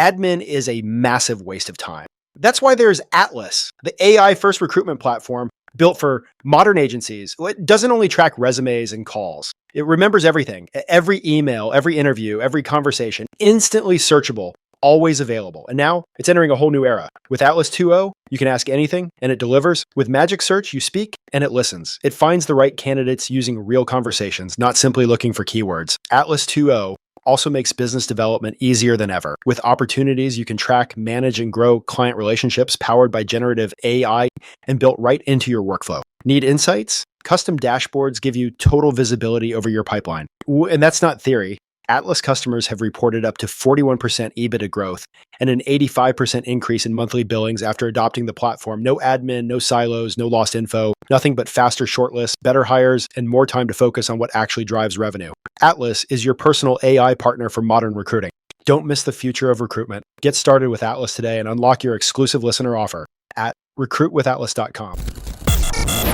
admin is a massive waste of time. That's why there's Atlas, the AI-first recruitment platform built for modern agencies. It doesn't only track resumes and calls. It remembers everything, every email, every interview, every conversation, instantly searchable, always available. And now it's entering a whole new era. With Atlas 2.0, you can ask anything and it delivers. With Magic Search, you speak and it listens. It finds the right candidates using real conversations, not simply looking for keywords. Atlas 2.0 also makes business development easier than ever. With opportunities, you can track, manage, and grow client relationships powered by generative AI and built right into your workflow. Need insights? Custom dashboards give you total visibility over your pipeline. And that's not theory. Atlas customers have reported up to 41% EBITDA growth and an 85% increase in monthly billings after adopting the platform. No admin, no silos, no lost info, nothing but faster shortlists, better hires, and more time to focus on what actually drives revenue. Atlas is your personal AI partner for modern recruiting. Don't miss the future of recruitment. Get started with Atlas today and unlock your exclusive listener offer at recruitwithatlas.com.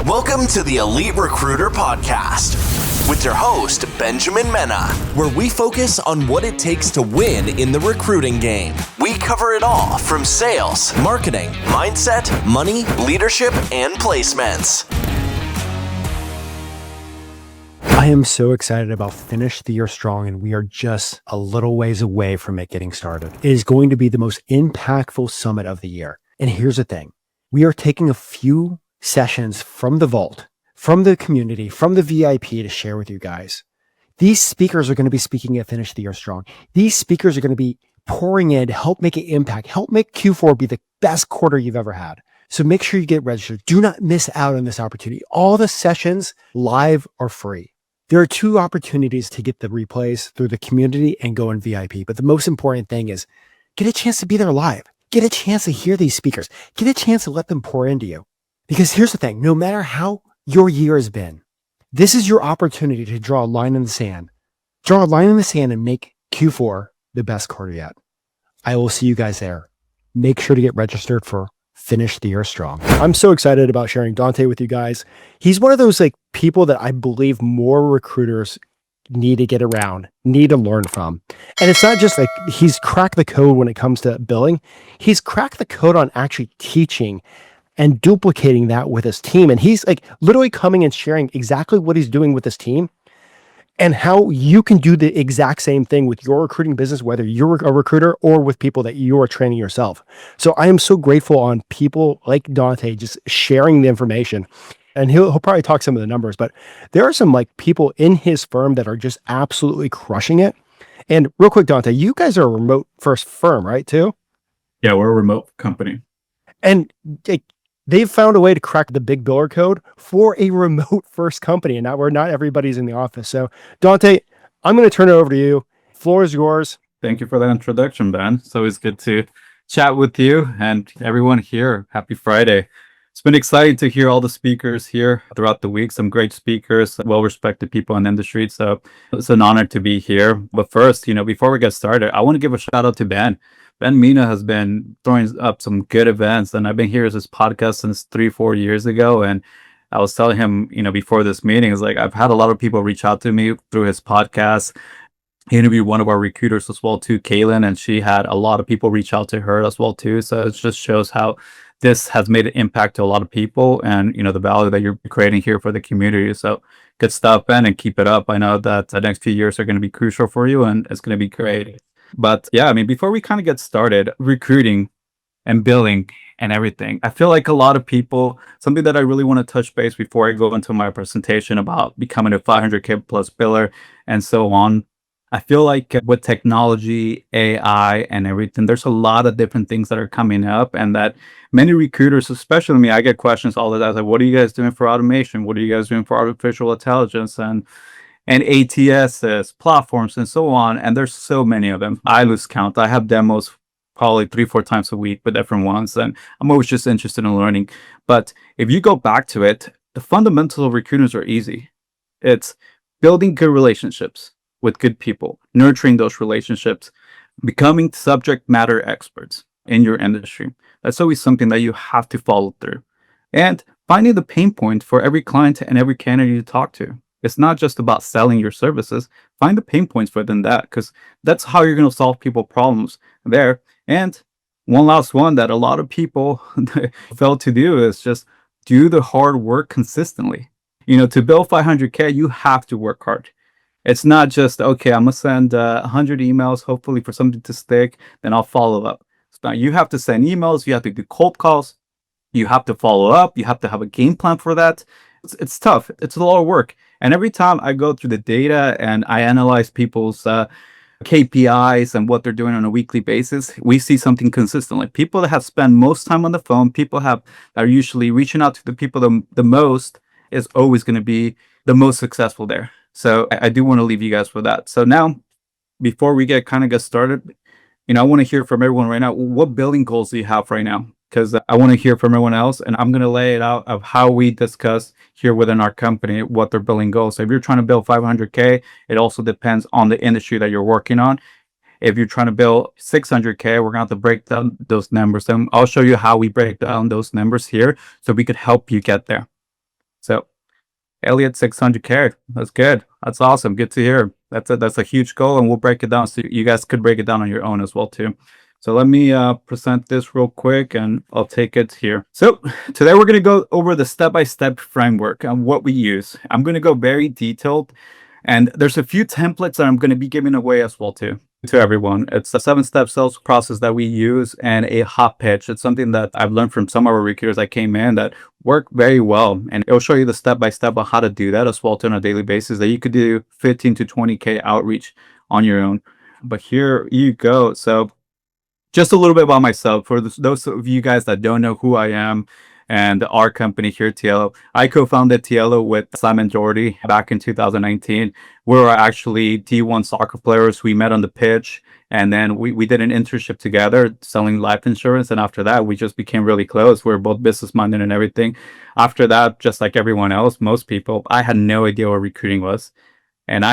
Welcome to the Elite Recruiter Podcast with your host, Benjamin Mena, where we focus on what it takes to win in the recruiting game. We cover it all from sales, marketing, mindset, money, leadership, and placements. I am so excited about Finish the Year Strong, and we are just a little ways away from it getting started. It is going to be the most impactful summit of the year. And here's the thing. We are taking a few sessions from the vault, from the community, from the VIP to share with you guys. These speakers are going to be speaking at Finish the Year Strong. These speakers are going to be pouring in to help make an impact, help make Q4 be the best quarter you've ever had. So make sure you get registered. Do not miss out on this opportunity. All the sessions live are free. There are two opportunities to get the replays through the community and go in VIP. But the most important thing is get a chance to be there live. Get a chance to hear these speakers. Get a chance to let them pour into you. Because here's the thing, no matter how your year has been, this is your opportunity to draw a line in the sand. Draw a line in the sand and make Q4 the best quarter yet. I will see you guys there. Make sure to get registered for Finish the Year Strong. I'm so excited about sharing Dante with you guys. He's one of those people that I believe more recruiters need to get around, need to learn from. And it's not just he's cracked the code when it comes to billing. He's cracked the code on actually teaching and duplicating that with his team. And he's literally coming and sharing exactly what he's doing with his team and how you can do the exact same thing with your recruiting business, whether you're a recruiter or with people that you are training yourself. So I am so grateful on people like Dante just sharing the information. And he'll probably talk some of the numbers, but there are some people in his firm that are just absolutely crushing it. And real quick, Dante, you guys are a remote first firm, right, too? Yeah, we're a remote company. And they've found a way to crack the big biller code for a remote first company, and not where not everybody's in the office. So Dante, I'm going to turn it over to you. Floor is yours. Thank you for that introduction, Ben. It's always good to chat with you and everyone here. Happy Friday. It's been exciting to hear all the speakers here throughout the week. Some great speakers, well-respected people in the industry. So it's an honor to be here. But first, before we get started, I want to give a shout out to Ben. Ben Mena has been throwing up some good events, and I've been here as his podcast since 3-4 years ago. And I was telling him, before this meeting, I've had a lot of people reach out to me through his podcast. He interviewed one of our recruiters as well too, Kaylin, and she had a lot of people reach out to her as well too. So it just shows how this has made an impact to a lot of people, and the value that you're creating here for the community. So good stuff, Ben, and keep it up. I know that the next few years are going to be crucial for you, and it's going to be great. But yeah, before we kind of get started, recruiting and billing and everything, I feel like a lot of people, something that I really want to touch base before I go into my presentation about becoming a 500K plus biller and so on. I feel like with technology, AI, and everything, there's a lot of different things that are coming up, and that many recruiters, especially me, I get questions all the time what are you guys doing for automation? What are you guys doing for artificial intelligence and ATSs, platforms, and so on? And there's so many of them. I lose count. I have demos probably 3-4 times a week with different ones, and I'm always just interested in learning. But if you go back to it, the fundamentals of recruiters are easy. It's building good relationships with good people, nurturing those relationships, becoming subject matter experts in your industry. That's always something that you have to follow through. And finding the pain point for every client and every candidate you talk to. It's not just about selling your services. Find the pain points within that, because that's how you're going to solve people's problems there. And one last one that a lot of people fail to do is just do the hard work consistently. To build 500K, you have to work hard. It's not just, okay, I'm going to send 100 emails, hopefully for something to stick, then I'll follow up. It's not, you have to send emails, you have to do cold calls, you have to follow up, you have to have a game plan for that. It's tough. It's a lot of work. And every time I go through the data and I analyze people's KPIs and what they're doing on a weekly basis, we see something consistently. People that have spent most time on the phone, that are usually reaching out to the people the most, is always going to be the most successful there. So I do want to leave you guys with that. So now, before we get started, I want to hear from everyone right now. What building goals do you have right now? Because I want to hear from everyone else, and I'm going to lay it out of how we discuss here within our company what their building goals. So if you're trying to build 500K, it also depends on the industry that you're working on. If you're trying to build 600K, we're going to have to break down those numbers, and I'll show you how we break down those numbers here so we could help you get there. So Elliot, 600K. That's good. That's awesome. Good to hear. That's a huge goal, and we'll break it down so you guys could break it down on your own as well too. So let me present this real quick, and I'll take it here. So today we're going to go over the step-by-step framework and what we use. I'm going to go very detailed, and there's a few templates that I'm going to be giving away as well too to everyone. It's a 7-step sales process that we use, and a hot pitch. It's something that I've learned from some of our recruiters that came in that work very well, and it'll show you the step-by-step on how to do that as well too on a daily basis, that you could do 15 to 20K outreach on your own. But here you go. So just a little bit about myself for those of you guys that don't know who I am and our company here, Tiello. I co-founded Tiello with Simon Jordy back in 2019. We were actually D1 soccer players. We met on the pitch, and then we did an internship together selling life insurance. And after that, we just became really close. We were both business-minded and everything. After that, just like everyone else, most people, I had no idea what recruiting was. And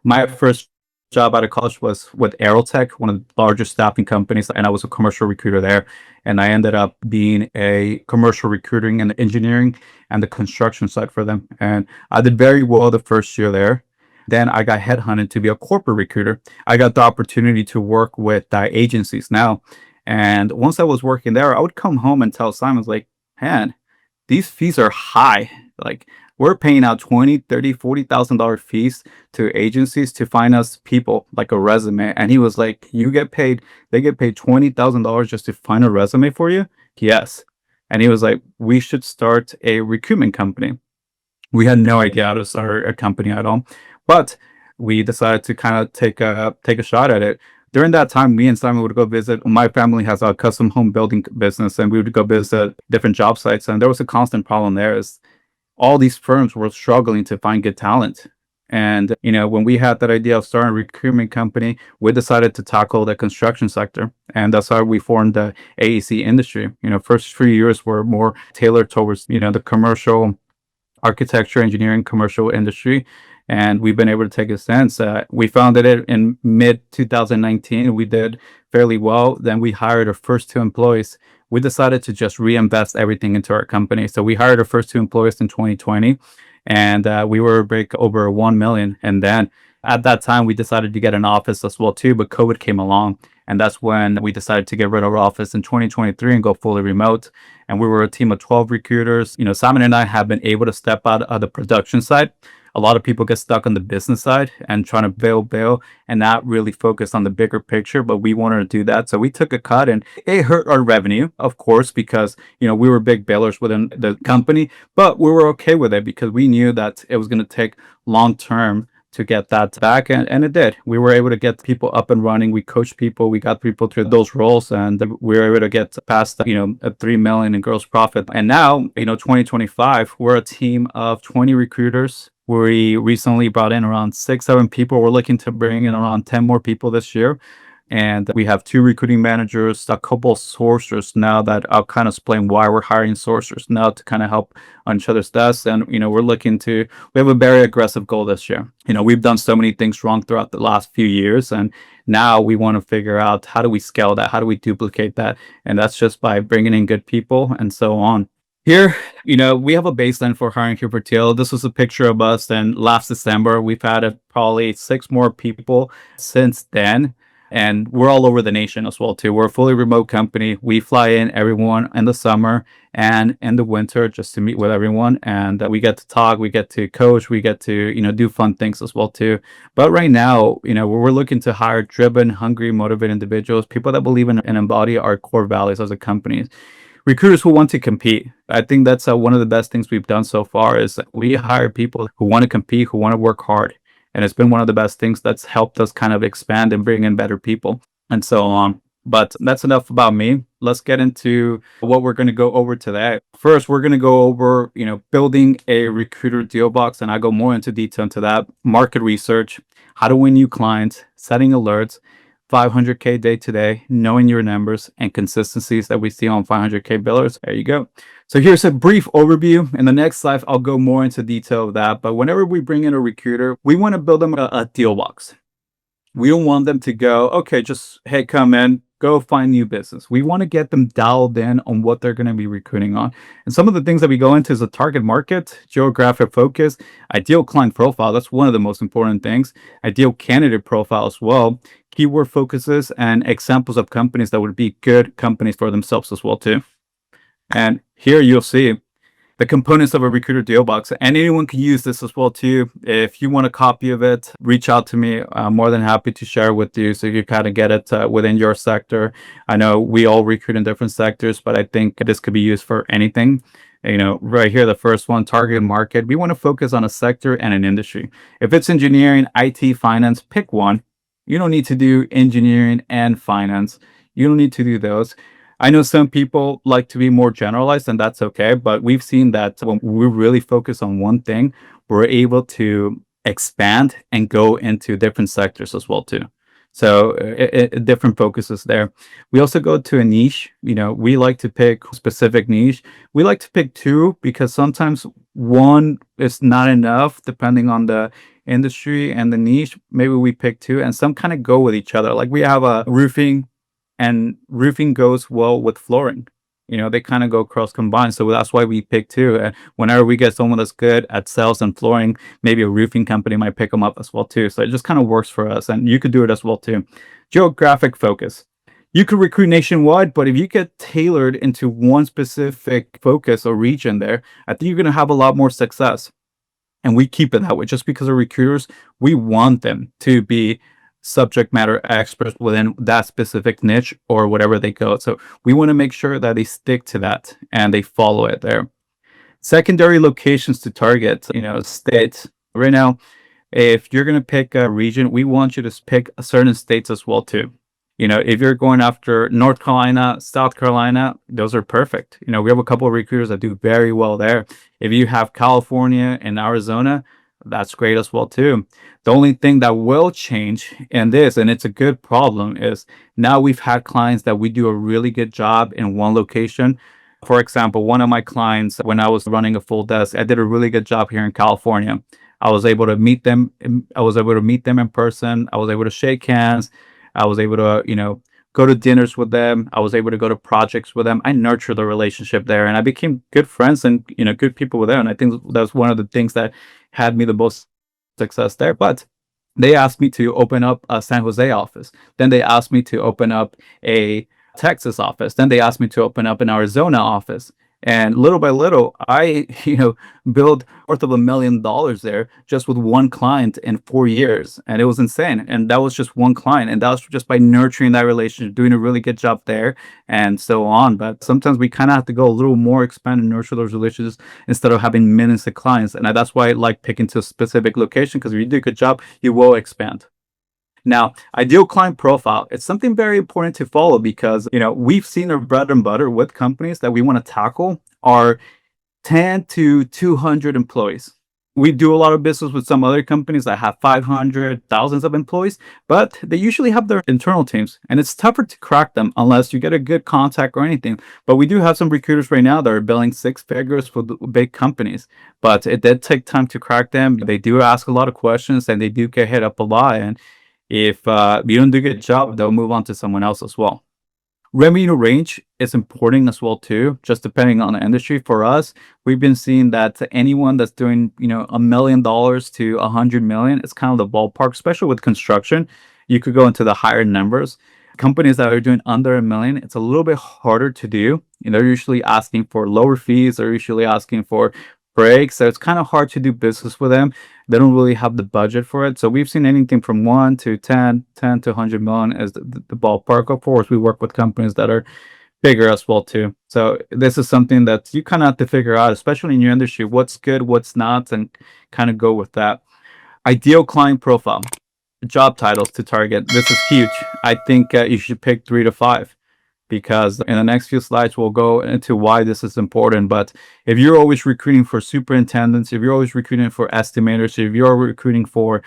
my first job out of college was with Aerotech, one of the largest staffing companies, and I was a commercial recruiter there. And I ended up being a commercial recruiting and engineering and the construction side for them. And I did very well the first year there. Then I got headhunted to be a corporate recruiter. I got the opportunity to work with agencies now. And once I was working there, I would come home and tell Simon, like, man, these fees are high. Like, we're paying out $20,000, $30,000, $40,000 fees to agencies to find us people like a resume. And he was like, they get paid $20,000 just to find a resume for you? Yes. And he was like, we should start a recruitment company. We had no idea how to start a company at all, but we decided to kind of take a shot at it. During that time, me and Simon would go visit. My family has a custom home building business, and we would go visit different job sites. And there was a constant problem there is all these firms were struggling to find good talent. And, when we had that idea of starting a recruitment company, we decided to tackle the construction sector. And that's how we formed the AEC industry. First 3 years were more tailored towards, the commercial architecture, engineering, commercial industry. And we've been able to take a stance. We founded it in mid 2019. We did fairly well. Then we hired our first 2 employees. We decided to just reinvest everything into our company. So we hired our first 2 employees in 2020, and we were break over 1 million. And then at that time, we decided to get an office as well too, but COVID came along. And that's when we decided to get rid of our office in 2023 and go fully remote. And we were a team of 12 recruiters. Simon and I have been able to step out of the production side. A lot of people get stuck on the business side and trying to bail and not really focus on the bigger picture, but we wanted to do that. So we took a cut, and it hurt our revenue, of course, because, we were big bailers within the company, but we were okay with it because we knew that it was going to take long term to get that back, and it did. We were able to get people up and running. We coached people, we got people through those roles, and we were able to get past a 3 million in gross profit. And now 2025, we're a team of 20 recruiters. We recently brought in around 6-7 people. We're looking to bring in around 10 more people this year. And we have 2 recruiting managers, a couple of sourcers now that I'll kind of explain why we're hiring sourcers now to kind of help on each other's desks. And, we have a very aggressive goal this year. We've done so many things wrong throughout the last few years. And now we want to figure out, how do we scale that? How do we duplicate that? And that's just by bringing in good people and so on. Here, we have a baseline for hiring here for Tiello. This was a picture of us, and last December, we've had probably 6 more people since then. And we're all over the nation as well too. We're a fully remote company. We fly in everyone in the summer and in the winter just to meet with everyone. And we get to talk, we get to coach, we get to, do fun things as well too. But right now, we're looking to hire driven, hungry, motivated individuals, people that believe in and embody our core values as a company. Recruiters who want to compete. I think that's one of the best things we've done so far is that we hire people who want to compete, who want to work hard. And it's been one of the best things that's helped us kind of expand and bring in better people and so on. But that's enough about me. Let's get into what we're going to go over today. First, we're going to go over, building a recruiter deal box, and I go more into detail into that. Market research, how to win new clients, setting alerts, 500K day to day, knowing your numbers and consistencies that we see on 500K billers. There you go. So here's a brief overview. In the next slide, I'll go more into detail of that. But whenever we bring in a recruiter, we want to build them a deal box. We don't want them to go, okay, just, hey, come in, go find new business. We want to get them dialed in on what they're going to be recruiting on. And some of the things that we go into is a target market, geographic focus, ideal client profile. That's one of the most important things. Ideal candidate profile as well. Keyword focuses and examples of companies that would be good companies for themselves as well too. And here you'll see the components of a recruiter deal box, and anyone can use this as well too. If you want a copy of it, reach out to me. I'm more than happy to share with you so you kind of get it within your sector. I know we all recruit in different sectors, but I think this could be used for anything. Right here, the first one, target market. We want to focus on a sector and an industry. If it's engineering, IT, finance, pick one. You don't need to do engineering and finance. You don't need to do those. I know some people like to be more generalized, and that's okay. But we've seen that when we really focus on one thing, we're able to expand and go into different sectors as well too. So different focuses there. We also go to a niche. We like to pick specific niche. We like to pick two because sometimes one is not enough depending on the industry and the niche. Maybe we pick two, and some kind of go with each other. Like we have a roofing, and roofing goes well with flooring. They kind of go cross combined. So that's why we pick two. And whenever we get someone that's good at sales and flooring, maybe a roofing company might pick them up as well too. So it just kind of works for us, and you could do it as well too. Geographic focus. You could recruit nationwide, but if you get tailored into one specific focus or region there, I think you're going to have a lot more success. And we keep it that way just because of recruiters. We want them to be subject matter experts within that specific niche or whatever they go. So we want to make sure that they stick to that and they follow it there. Secondary locations to target, states. Right now, if you're going to pick a region, we want you to pick certain states as well too. If you're going after North Carolina, South Carolina, those are perfect. We have a couple of recruiters that do very well there. If you have California and Arizona, that's great as well too. The only thing that will change in this, and it's a good problem, is now we've had clients that we do a really good job in one location. For example, one of my clients, when I was running a full desk, I did a really good job here in California. I was able to meet them. I was able to meet them in person. I was able to shake hands. I was able to, go to dinners with them. I was able to go to projects with them. I nurtured the relationship there, and I became good friends and, good people with them. And I think that's one of the things that had me the most success there. But they asked me to open up a San Jose office. Then they asked me to open up a Texas office. Then they asked me to open up an Arizona office. And little by little, I, built north of $1 million there just with one client in 4 years. And it was insane. And that was just one client. And that was just by nurturing that relationship, doing a really good job there and so on. But sometimes we kind of have to go a little more, expand and nurture those relationships instead of having millions of clients. And that's why I like picking to a specific location, because if you do a good job, you will expand. Now, ideal client profile, it's something very important to follow because, we've seen our bread and butter with companies that we want to tackle are 10 to 200 employees. We do a lot of business with some other companies that have 500, thousands of employees, but they usually have their internal teams, and it's tougher to crack them unless you get a good contact or anything. But we do have some recruiters right now that are billing 6 figures for big companies, but it did take time to crack them. They do ask a lot of questions, and they do get hit up a lot. And if you don't do a good job, they'll move on to someone else as well. Revenue range is important as well too, just depending on the industry. For us, we've been seeing that anyone that's doing, $1 million to $100 million, it's kind of the ballpark, especially with construction. you could go into the higher numbers. Companies that are doing under $1 million, it's a little bit harder to do. They're usually asking for lower fees. They're usually asking for breaks. So it's kind of hard to do business with them. They don't really have the budget for it. So we've seen anything from 1 to 10 to 100 million as the ballpark. Of course, we work with companies that are bigger as well too. So this is something that you kind of have to figure out, especially in your industry, what's good, what's not, and kind of go with that. Ideal client profile, job titles to target. This is huge. I think you should pick 3 to 5, because in the next few slides we'll go into why this is important. But if you're always recruiting for superintendents, if you're always recruiting for estimators, if you're recruiting for,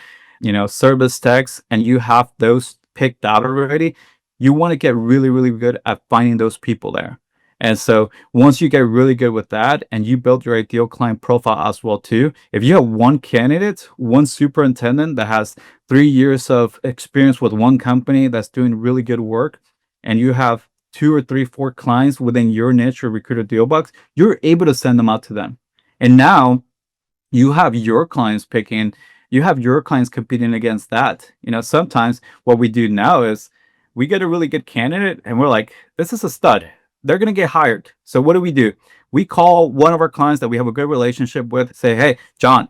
service techs, and you have those picked out already, you want to get really, really good at finding those people there. And so once you get really good with that and you build your ideal client profile as well too, if you have one candidate, one superintendent that has 3 years of experience with one company that's doing really good work, and you have 2 or 3, 4 clients within your niche or recruiter deal box, you're able to send them out to them. And now you have your clients picking, you have your clients competing against that. Sometimes what we do now is we get a really good candidate and we're like, this is a stud. They're going to get hired. So what do? We call one of our clients that we have a good relationship with, say, hey, John,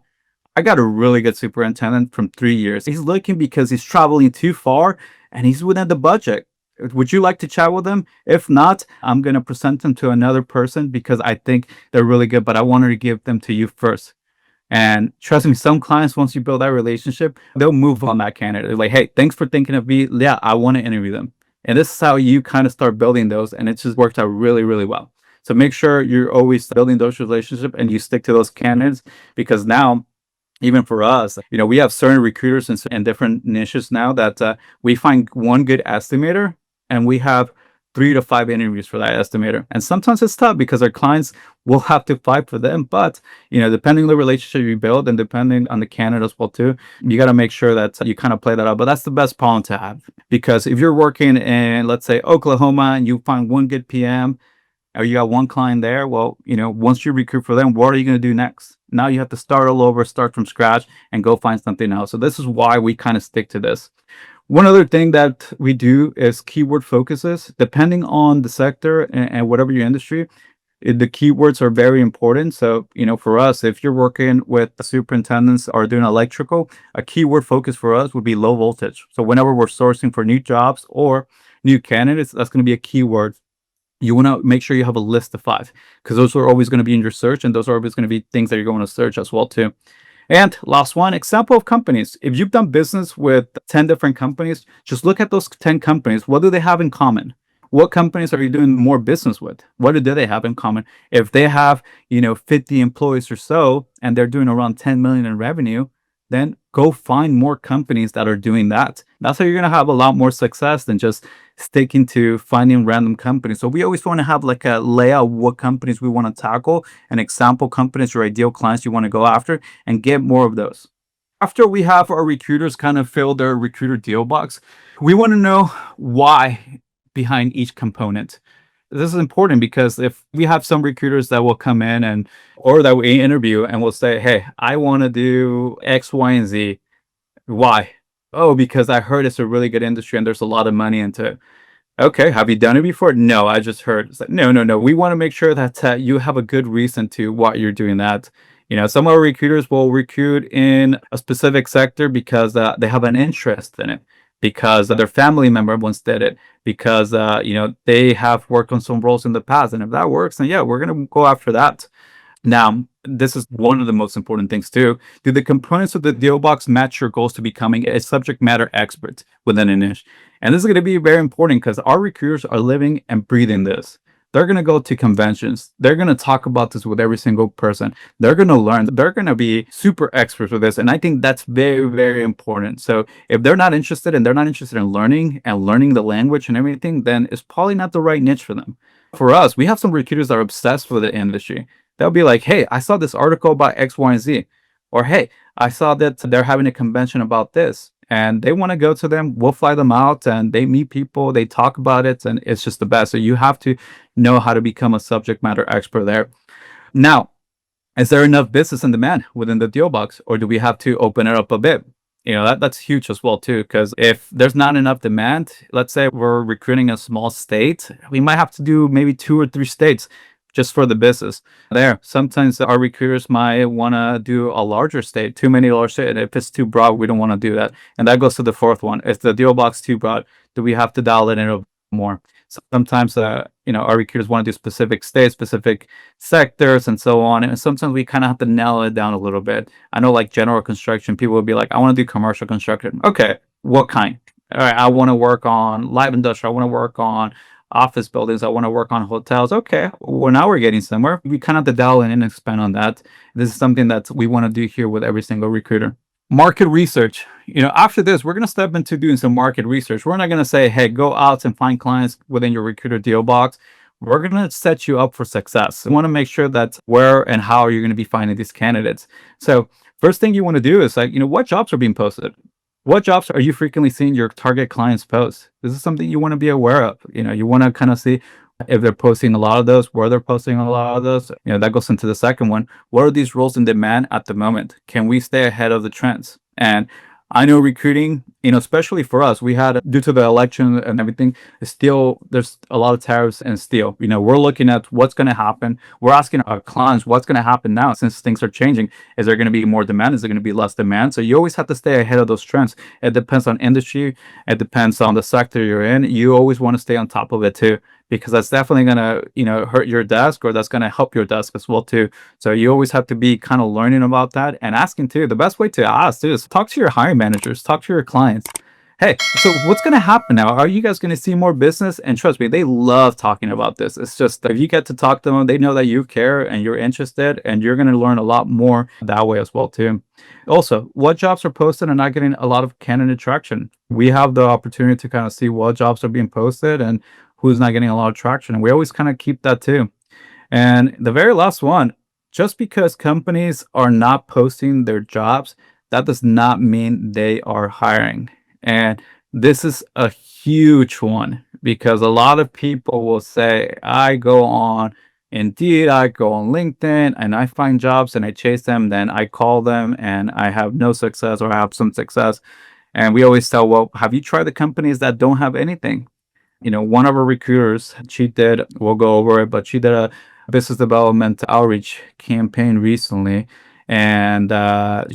I got a really good superintendent from 3 years. He's looking because he's traveling too far and he's within the budget. Would you like to chat with him? If not, I'm going to present them to another person because I think they're really good, but I wanted to give them to you first. And trust me, some clients, once you build that relationship, they'll move on that candidate. They're like, hey, thanks for thinking of me. Yeah, I want to interview them. And this is how you kind of start building those. And it just worked out really, really well. So make sure you're always building those relationships and you stick to those candidates, because now, even for us, we have certain recruiters in different niches now that we find one good estimator and we have 3 to 5 interviews for that estimator. And sometimes it's tough because our clients will have to fight for them. But, depending on the relationship you build and depending on the candidate as well too, you got to make sure that you kind of play that out. But that's the best problem to have, because if you're working in, let's say, Oklahoma, and you find one good PM, or you got one client there, well, once you recruit for them, what are you going to do next? Now you have to start all over, start from scratch, and go find something else. So this is why we kind of stick to this. One other thing that we do is keyword focuses. Depending on the sector and whatever your industry, the keywords are very important. So, for us, if you're working with superintendents or doing electrical, a keyword focus for us would be low voltage. So whenever we're sourcing for new jobs or new candidates, that's going to be a keyword. You want to make sure you have a list of 5, because those are always going to be in your search, and those are always going to be things that you're going to search as well too. And last one, example of companies. If you've done business with 10 different companies, just look at those 10 companies. What do they have in common? What companies are you doing more business with? What do they have in common? If they have, 50 employees or so, and they're doing around 10 million in revenue, then go find more companies that are doing that. That's how you're going to have a lot more success than just sticking to finding random companies. So we always want to have like a layout of what companies we want to tackle, and example companies or ideal clients you want to go after, and get more of those. After we have our recruiters kind of fill their recruiter deal box, we want to know why behind each component. This is important because if we have some recruiters that will come in or that we interview and will say, hey, I want to do X, Y, and Z. Why? Oh, because I heard it's a really good industry and there's a lot of money into it. Okay, have you done it before? No, I just heard. It's like, no. We want to make sure that you have a good reason to why you're doing that. Some of our recruiters will recruit in a specific sector because they have an interest in it, because their family member once did it, because they have worked on some roles in the past, and if that works, then yeah, we're going to go after that. Now, this is one of the most important things too. Do the components of the deal box match your goals to becoming a subject matter expert within a niche? And this is going to be very important because our recruiters are living and breathing this. They're going to go to conventions. They're going to talk about this with every single person. They're going to learn. They're going to be super experts with this. And I think that's very, very important. So if they're not interested in learning and learning the language and everything, then it's probably not the right niche for them. For us, we have some recruiters that are obsessed with the industry. They'll be like, hey, I saw this article about X, Y, and Z. Or, hey, I saw that they're having a convention about this. And they want to go to them. We'll fly them out and they meet people. They talk about it. And it's just the best. So you have to know how to become a subject matter expert there. Now, is there enough business and demand within the deal box? Or do we have to open it up a bit? That's huge as well too, because if there's not enough demand, let's say we're recruiting a small state, we might have to do maybe 2 or 3 states just for the business there. Sometimes our recruiters might want to do a larger state, too many large states. And if it's too broad, we don't want to do that. And that goes to the fourth one. If the deal box too broad, do we have to dial it in a more? Sometimes, our recruiters want to do specific states, specific sectors, and so on. And sometimes we kind of have to nail it down a little bit. I know, like general construction, people will be like, I want to do commercial construction. Okay, what kind? All right, I want to work on light industrial. I want to work on office buildings. I want to work on hotels. Okay, well, now we're getting somewhere. We kind of have to dial in and expand on that. This is something that we want to do here with every single recruiter. Market research. After this, we're going to step into doing some market research. We're not going to say, hey, go out and find clients within your recruiter deal box. We're going to set you up for success. We want to make sure that where and how you're going to be finding these candidates. So first thing you want to do is what jobs are being posted? What jobs are you frequently seeing your target clients post? This is something you want to be aware of. You want to kind of see if they're posting a lot of those, where they're posting a lot of those. That goes into the second one. What are these roles in demand at the moment? Can we stay ahead of the trends? And I know recruiting, especially for us, we had, due to the election and everything, still, there's a lot of tariffs and steel. We're looking at what's going to happen. We're asking our clients what's going to happen now since things are changing. Is there going to be more demand? Is there going to be less demand? So you always have to stay ahead of those trends. It depends on industry. It depends on the sector you're in. You always want to stay on top of it too, because that's definitely going to, hurt your desk, or that's going to help your desk as well too. So you always have to be kind of learning about that and asking too. The best way to ask too is talk to your hiring managers, talk to your clients. Hey, so what's going to happen now? Are you guys going to see more business? And trust me, they love talking about this. It's just if you get to talk to them, they know that you care and you're interested, and you're going to learn a lot more that way as well too. Also, what jobs are posted and not getting a lot of candidate traction? We have the opportunity to kind of see what jobs are being posted and who's not getting a lot of traction. And we always kind of keep that too. And the very last one, just because companies are not posting their jobs, that does not mean they are hiring. And this is a huge one, because a lot of people will say, I go on Indeed, I go on LinkedIn and I find jobs and I chase them, then I call them and I have no success, or I have some success. And we always tell, well, have you tried the companies that don't have anything? One of our recruiters, we'll go over it, but she did a business development outreach campaign recently. And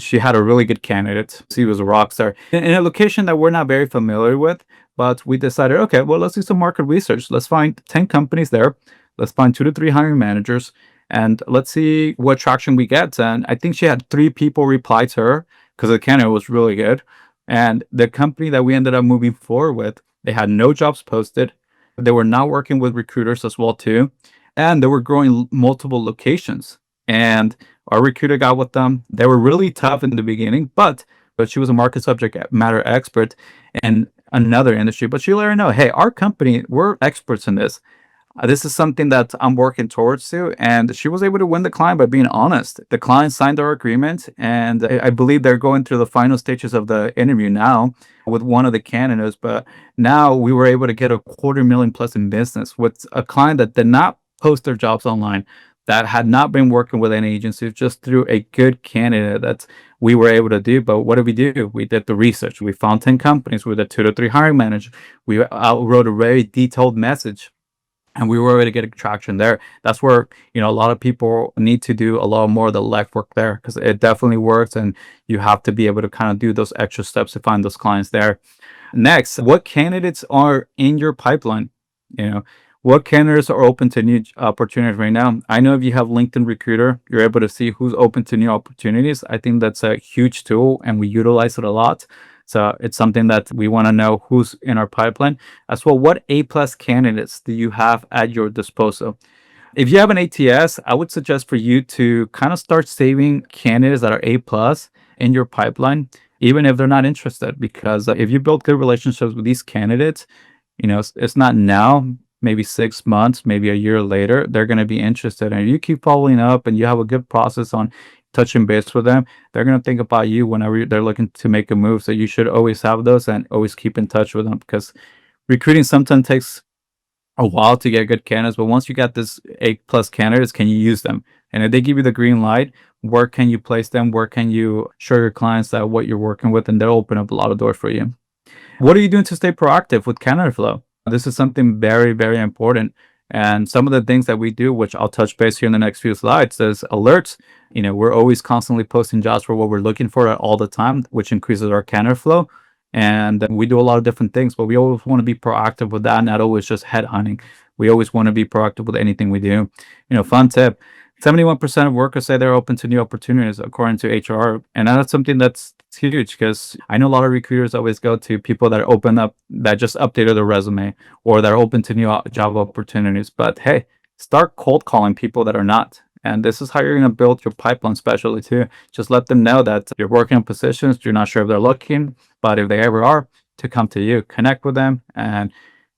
she had a really good candidate. She was a rock star in a location that we're not very familiar with. But we decided, okay, well, let's do some market research. Let's find 10 companies there. Let's find 2 to 3 hiring managers, and let's see what traction we get. And I think she had 3 people reply to her because the candidate was really good. And the company that we ended up moving forward with, they had no jobs posted. They were not working with recruiters as well too. And they were growing multiple locations. And our recruiter got with them. They were really tough in the beginning, but she was a market subject matter expert in another industry. But she let her know, hey, our company, we're experts in this. This is something that I'm working towards to. And she was able to win the client by being honest. The client signed our agreement, and I believe they're going through the final stages of the interview now with one of the candidates. But now we were able to get $250,000 plus in business with a client that did not post their jobs online, that had not been working with any agencies, just through a good candidate that we were able to do. But what did we do? We did the research. We found 10 companies with a 2 to 3 hiring managers. We wrote a very detailed message, and we were able to get traction there. That's where, a lot of people need to do a lot more of the legwork there, because it definitely works, and you have to be able to kind of do those extra steps to find those clients there. Next, what candidates are in your pipeline? What candidates are open to new opportunities right now? I know if you have LinkedIn Recruiter, you're able to see who's open to new opportunities. I think that's a huge tool, and we utilize it a lot. So it's something that we want to know who's in our pipeline. As well, what A+ candidates do you have at your disposal? If you have an ATS, I would suggest for you to kind of start saving candidates that are A+ in your pipeline, even if they're not interested. Because if you build good relationships with these candidates, it's not now, maybe 6 months, maybe a year later, they're going to be interested. And if you keep following up and you have a good process on touching base with them, they're going to think about you whenever they're looking to make a move. So you should always have those and always keep in touch with them, because recruiting sometimes takes a while to get good candidates, but once you got this A+ candidates, can you use them? And if they give you the green light, where can you place them? Where can you show your clients that what you're working with, and they'll open up a lot of doors for you. What are you doing to stay proactive with candidate flow? This is something very, very important. And some of the things that we do, which I'll touch base here in the next few slides, is alerts. We're always constantly posting jobs for what we're looking for all the time, which increases our candidate flow. And we do a lot of different things, but we always want to be proactive with that, not always just headhunting. We always want to be proactive with anything we do. Fun tip: 71% of workers say they're open to new opportunities, according to HR. And that's something that's huge, because I know a lot of recruiters always go to people that that just updated their resume, or that are open to new job opportunities. But hey, start cold calling people that are not. And this is how you're going to build your pipeline, especially too. Just let them know that you're working on positions, you're not sure if they're looking, but if they ever are, to come to you, connect with them, and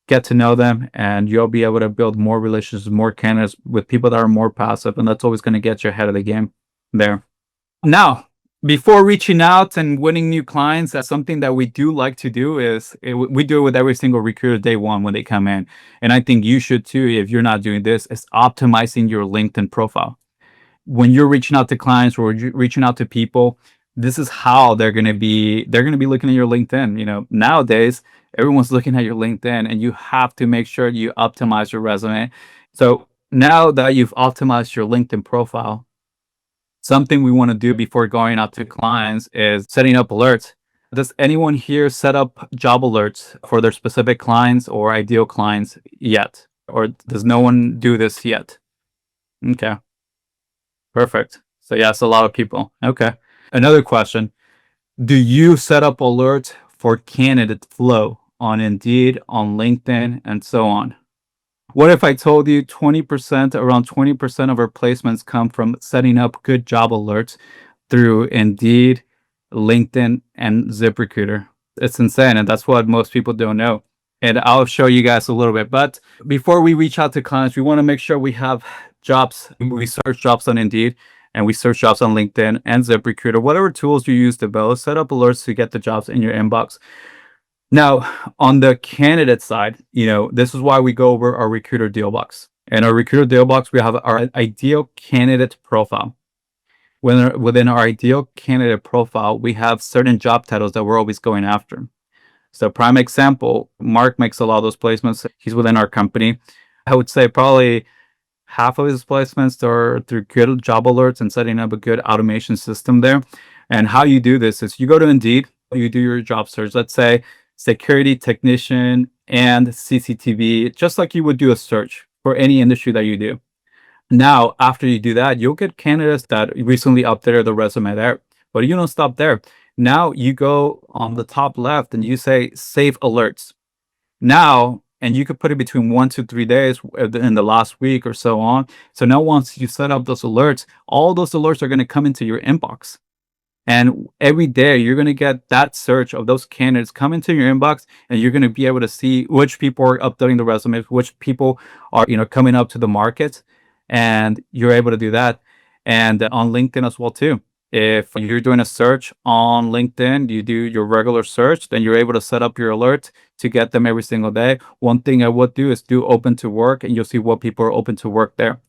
get to know them, and you'll be able to build more relationships, more candidates with people that are more passive, and that's always going to get you ahead of the game there. Now, before reaching out and winning new clients, that's something that we do like to do. We do it with every single recruiter day one when they come in, and I think you should too. If you're not doing this, is optimizing your LinkedIn profile. When you're reaching out to clients or you're reaching out to people, this is how they're going to be looking at your LinkedIn. Nowadays everyone's looking at your LinkedIn, and you have to make sure you optimize your resume. So now that you've optimized your LinkedIn profile, something we want to do before going out to clients is setting up alerts. Does anyone here set up job alerts for their specific clients or ideal clients yet? Or does no one do this yet? Okay, perfect. So yes, a lot of people. Okay. Another question: do you set up alerts for candidate flow on Indeed, on LinkedIn, and so on? What if I told you around 20% of our placements come from setting up good job alerts through Indeed, LinkedIn, and ZipRecruiter? It's insane, and that's what most people don't know. And I'll show you guys a little bit. But before we reach out to clients, we want to make sure we have jobs. We search jobs on Indeed, and we search jobs on LinkedIn and ZipRecruiter. Whatever tools you use to both, set up alerts to get the jobs in your inbox. Now, on the candidate side, this is why we go over our recruiter deal box. And our recruiter deal box, we have our ideal candidate profile. Within our ideal candidate profile, we have certain job titles that we're always going after. So prime example, Mark makes a lot of those placements. He's within our company. I would say probably half of his placements are through good job alerts and setting up a good automation system there. And how you do this is you go to Indeed, you do your job search. Let's say security technician and CCTV, just like you would do a search for any industry that you do. Now, after you do that, you'll get candidates that recently updated the resume there, but you don't stop there. Now you go on the top left and you say save alerts. Now, and you could put it between 1 to 3 days in the last week or so on. So now once you set up those alerts, all those alerts are going to come into your inbox. And every day you're going to get that search of those candidates come into your inbox, and you're going to be able to see which people are updating the resumes, which people are, coming up to the market, and you're able to do that. And on LinkedIn as well too. If you're doing a search on LinkedIn, you do your regular search, then you're able to set up your alert to get them every single day. One thing I would do is do open to work, and you'll see what people are open to work there.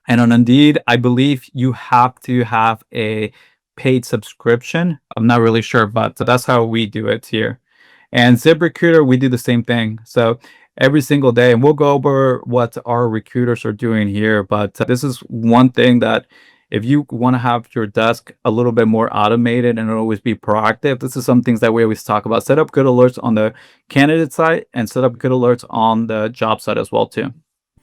And on Indeed, I believe you have to have a paid subscription. I'm not really sure, but that's how we do it here. And ZipRecruiter, we do the same thing. So every single day, and we'll go over what our recruiters are doing here. But this is one thing that if you want to have your desk a little bit more automated and always be proactive, this is some things that we always talk about. Set up good alerts on the candidate side and set up good alerts on the job side as well too.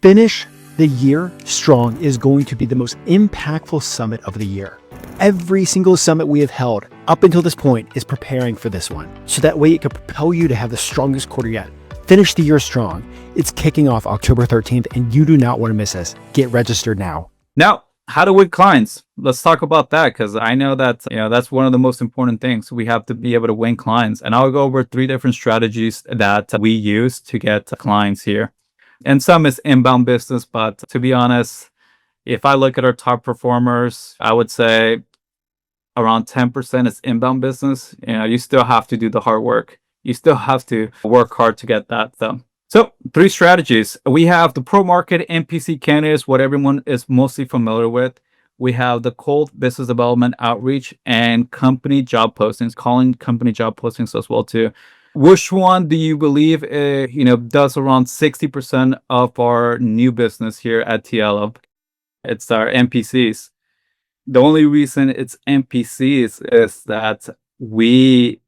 Finish the year strong is going to be the most impactful summit of the year. Every single summit we have held up until this point is preparing for this one, so that way it can propel you to have the strongest quarter yet. Finish the year strong. It's kicking off October 13th, and you do not want to miss this. Get registered now. Now, how to win clients? Let's talk about that, because I know that that's one of the most important things. We have to be able to win clients, and I'll go over 3 different strategies that we use to get clients here. And some is inbound business, but to be honest, if I look at our top performers, I would say around 10% is inbound business. You still have to do the hard work. You still have to work hard to get that though. So, three strategies. We have the pro market NPC candidates, what everyone is mostly familiar with. We have the cold business development outreach and company job postings, calling company job postings as well too. Which one do you believe does around 60% of our new business here at TLO? It's our NPCs. The only reason it's NPCs is that we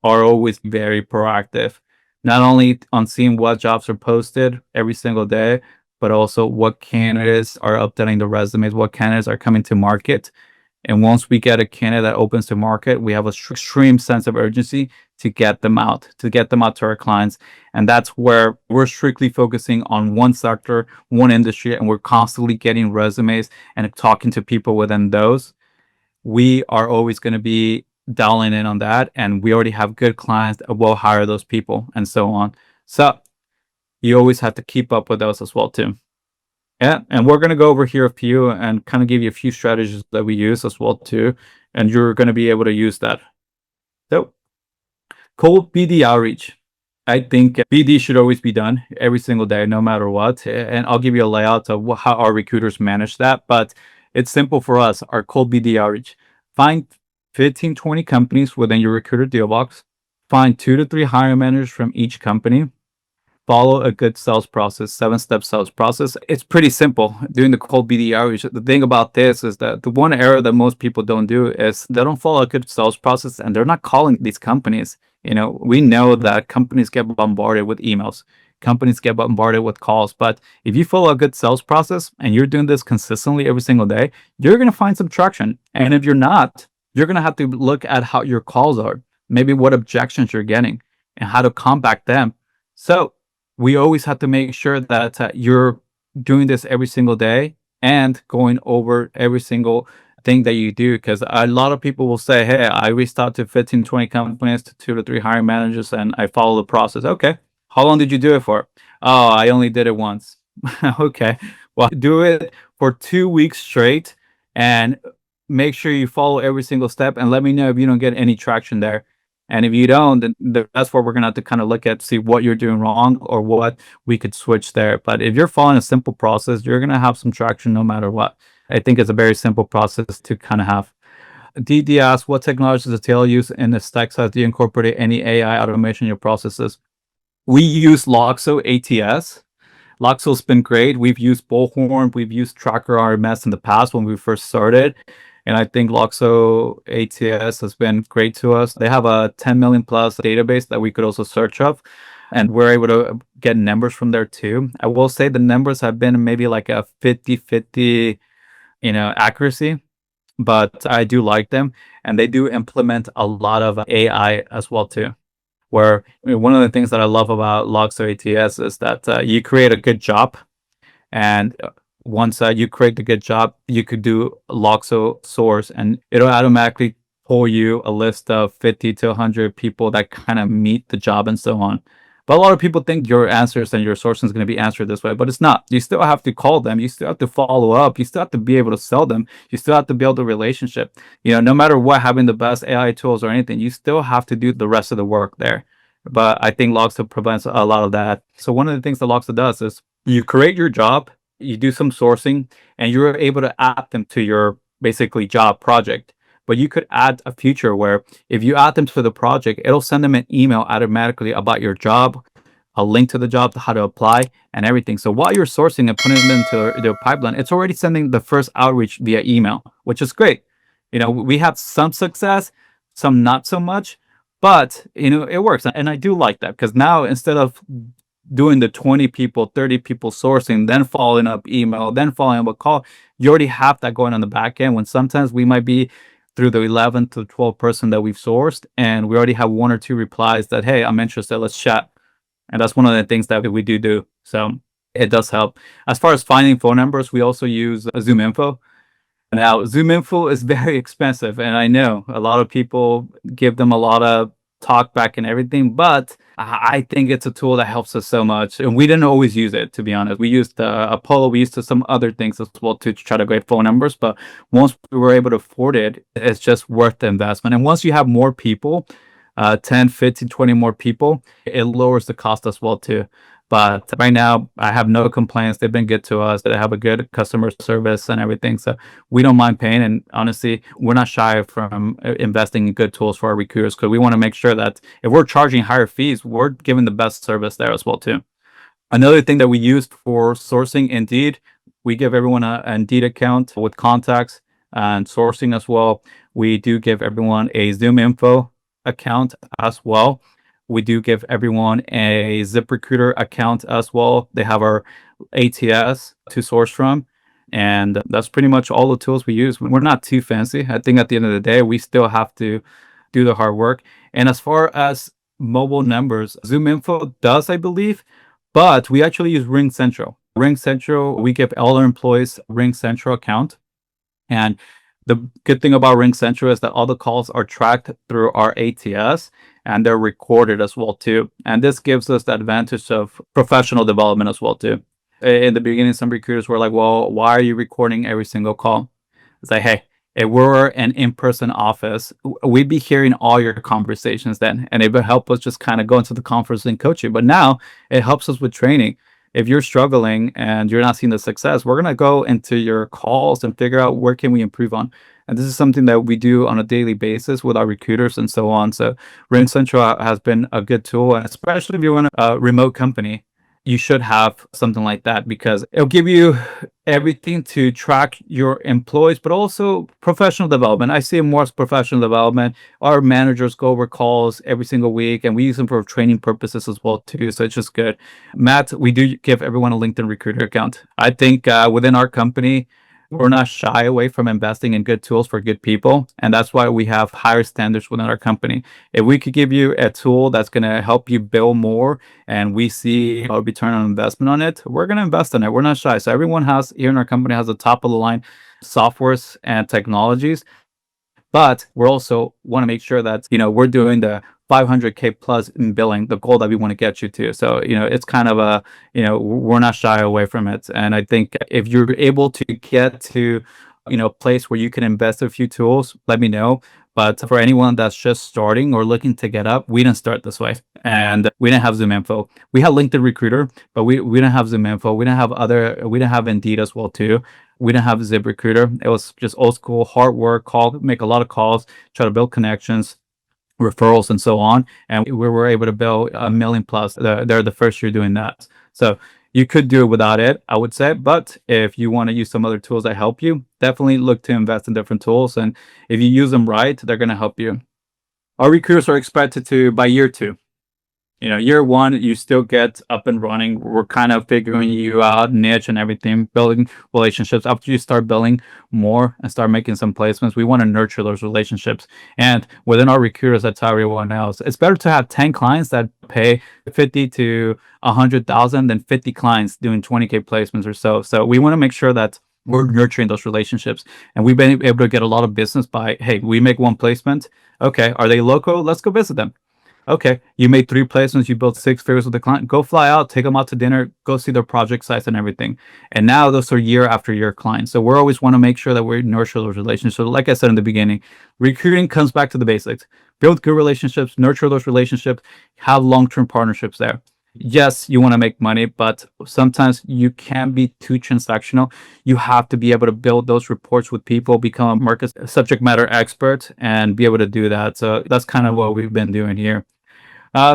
are always very proactive, not only on seeing what jobs are posted every single day, but also what candidates are updating the resumes, what candidates are coming to market. And once we get a candidate that opens to market, we have a extreme sense of urgency to get them out, to our clients. And that's where we're strictly focusing on one sector, one industry, and we're constantly getting resumes and talking to people within those. We are always going to be dialing in on that, and we already have good clients that will hire those people and so on. So you always have to keep up with those as well too. Yeah, and we're going to go over here a few and kind of give you a few strategies that we use as well too, and you're going to be able to use that. So cold BD outreach. I think BD should always be done every single day, no matter what. And I'll give you a layout of how our recruiters manage that. But it's simple for us. Our cold BD outreach. Find 15, 20 companies within your recruiter deal box. Find 2 to 3 hiring managers from each company. Follow a good sales process, 7-step sales process. It's pretty simple doing the cold BD outreach. The thing about this is that the one error that most people don't do is they don't follow a good sales process and they're not calling these companies. We know that companies get bombarded with emails. Companies get bombarded with calls. But if you follow a good sales process and you're doing this consistently every single day, you're going to find some traction. And if you're not, you're going to have to look at how your calls are, maybe what objections you're getting and how to combat them. So we always have to make sure that you're doing this every single day and going over every single thing that you do, because a lot of people will say, hey, I reached out to 15, 20 companies, to 2 to 3 hiring managers, and I follow the process. Okay. How long did you do it for? Oh, I only did it once. Okay. Well, do it for 2 weeks straight and make sure you follow every single step and let me know if you don't get any traction there. And if you don't, then that's what we're going to have to kind of look at, see what you're doing wrong or what we could switch there. But if you're following a simple process, you're going to have some traction no matter what. I think it's a very simple process to kind of have. DD asks, what technologies does TL use in the stack size? Do you incorporate any AI automation in your processes? We use Loxo ATS. Loxo's been great. We've used Bullhorn. We've used Tracker RMS in the past when we first started. And I think Loxo ATS has been great to us. They have a 10 million plus database that we could also search of. And we're able to get numbers from there too. I will say the numbers have been maybe like a 50-50, accuracy, but I do like them. And they do implement a lot of AI as well too. Where one of the things that I love about Loxo ATS is that you create a good job, and once you create a good job, you could do Loxo source, and it'll automatically pull you a list of 50 to 100 people that kind of meet the job and so on. But a lot of people think your answers and your sourcing is going to be answered this way, but it's not. You still have to call them. You still have to follow up. You still have to be able to sell them. You still have to build a relationship. No matter what, having the best AI tools or anything, you still have to do the rest of the work there. But I think Loxo prevents a lot of that. So one of the things that Loxo does is you create your job, you do some sourcing, and you're able to add them to your basically job project. But you could add a feature where if you add them to the project, it'll send them an email automatically about your job, a link to the job, how to apply, and everything. So while you're sourcing and putting them into the pipeline, it's already sending the first outreach via email, which is great. We have some success, some not so much, but it works. And I do like that, because now instead of doing the 20 people, 30 people sourcing, then following up email, then following up a call, you already have that going on the back end, when sometimes we might be through the 11 to 12 person that we've sourced, and we already have 1 or 2 replies that, hey, I'm interested, let's chat. And that's one of the things that we do. So it does help. As far as finding phone numbers, we also use Zoom Info. Now, Zoom Info is very expensive, and I know a lot of people give them a lot of talk back and everything, but I think it's a tool that helps us so much. And we didn't always use it, to be honest. We used Apollo, we used some other things as well to try to get phone numbers, but once we were able to afford it, it's just worth the investment. And once you have more people, 10, 15, 20 more people, it lowers the cost as well too. But right now, I have no complaints. They've been good to us. They have a good customer service and everything. So we don't mind paying. And honestly, we're not shy from investing in good tools for our recruiters, because we want to make sure that if we're charging higher fees, we're giving the best service there as well too. Another thing that we use for sourcing Indeed, we give everyone an Indeed account with contacts and sourcing as well. We do give everyone a Zoom Info account as well. We do give everyone a ZipRecruiter account as well. They have our ATS to source from. And that's pretty much all the tools we use. We're not too fancy. I think at the end of the day, we still have to do the hard work. And as far as mobile numbers, Zoom Info does, I believe, but we actually use Ring Central. Ring Central, we give all our employees Ring Central account. And the good thing about Ring Central is that all the calls are tracked through our ATS and they're recorded as well too. And this gives us the advantage of professional development as well too. In the beginning, some recruiters were like, well, why are you recording every single call? It's like, hey, if we're an in-person office, we'd be hearing all your conversations then, and it would help us just kind of go into the conference and coach you. But now it helps us with training. If you're struggling and you're not seeing the success, we're going to go into your calls and figure out where can we improve on. And this is something that we do on a daily basis with our recruiters and so on. So Ring Central has been a good tool, and especially if you want a remote company, you should have something like that, because it'll give you everything to track your employees, but also professional development. I see it more as professional development. Our managers go over calls every single week, and we use them for training purposes as well too. So it's just good. Matt, we do give everyone a LinkedIn recruiter account. I think within our company, we're not shy away from investing in good tools for good people. And that's why we have higher standards within our company. If we could give you a tool that's going to help you build more and we see a return on investment on it, we're going to invest in it. We're not shy. So everyone has here in our company has the top of the line softwares and technologies. But we're also want to make sure that, we're doing the 500K plus in billing, the goal that we want to get you to. So, it's kind of we're not shy away from it. And I think if you're able to get to, a place where you can invest a few tools, let me know. But for anyone that's just starting or looking to get up, we didn't start this way. And we didn't have Zoom Info. We had LinkedIn Recruiter, but we didn't have Zoom Info. We didn't have Indeed as well too. We didn't have ZipRecruiter. It was just old school, hard work, make a lot of calls, try to build connections, referrals, and so on. And we were able to build 1 million plus. They're the first year doing that. So you could do it without it, I would say. But if you want to use some other tools that help you, definitely look to invest in different tools. And if you use them right, they're going to help you. Our recruiters are expected to, by year 2, year 1, you still get up and running. We're kind of figuring you out, niche and everything, building relationships. After you start building more and start making some placements, we want to nurture those relationships. And within our recruiters, I tell everyone else, it's better to have 10 clients that pay 50 to 100,000 than 50 clients doing 20K placements or so. So we want to make sure that we're nurturing those relationships. And we've been able to get a lot of business by, hey, we make 1 placement. Okay, are they local? Let's go visit them. Okay, you made 3 placements, you built 6 figures with the client, go fly out, take them out to dinner, go see their project sites and everything. And now those are year after year clients. So we always want to make sure that we nurture those relationships. So like I said in the beginning, recruiting comes back to the basics. Build good relationships, nurture those relationships, have long-term partnerships there. Yes, you want to make money, but sometimes you can't be too transactional. You have to be able to build those reports with people, become a market subject matter expert, and be able to do that. So that's kind of what we've been doing here.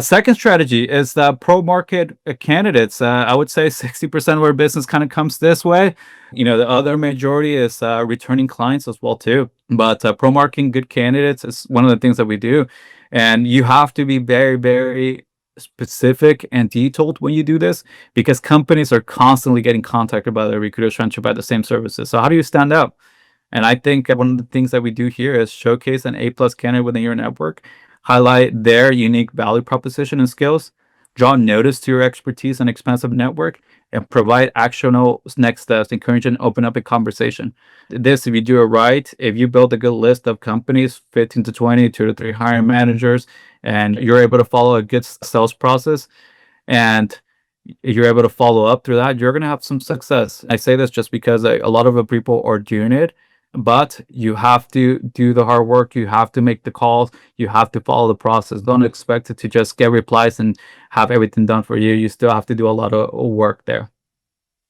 Second strategy is the pro market candidates. I would say 60% of our business kind of comes this way. The other majority is returning clients as well too. But pro marketing good candidates is one of the things that we do. And you have to be very, very specific and detailed when you do this, because companies are constantly getting contacted by the recruiters trying to provide the same services. So how do you stand out? And I think one of the things that we do here is showcase an A+ candidate within your network, highlight their unique value proposition and skills, draw notice to your expertise and expansive network, and provide actionable next steps, encourage and open up a conversation. This, if you do it right, if you build a good list of companies, 15 to 20, 2 to 3 hiring managers, and you're able to follow a good sales process, and you're able to follow up through that, you're going to have some success. I say this just because a lot of the people are doing it, but you have to do the hard work. You have to make the calls. You have to follow the process. Don't expect it to just get replies and have everything done for you. You still have to do a lot of work there.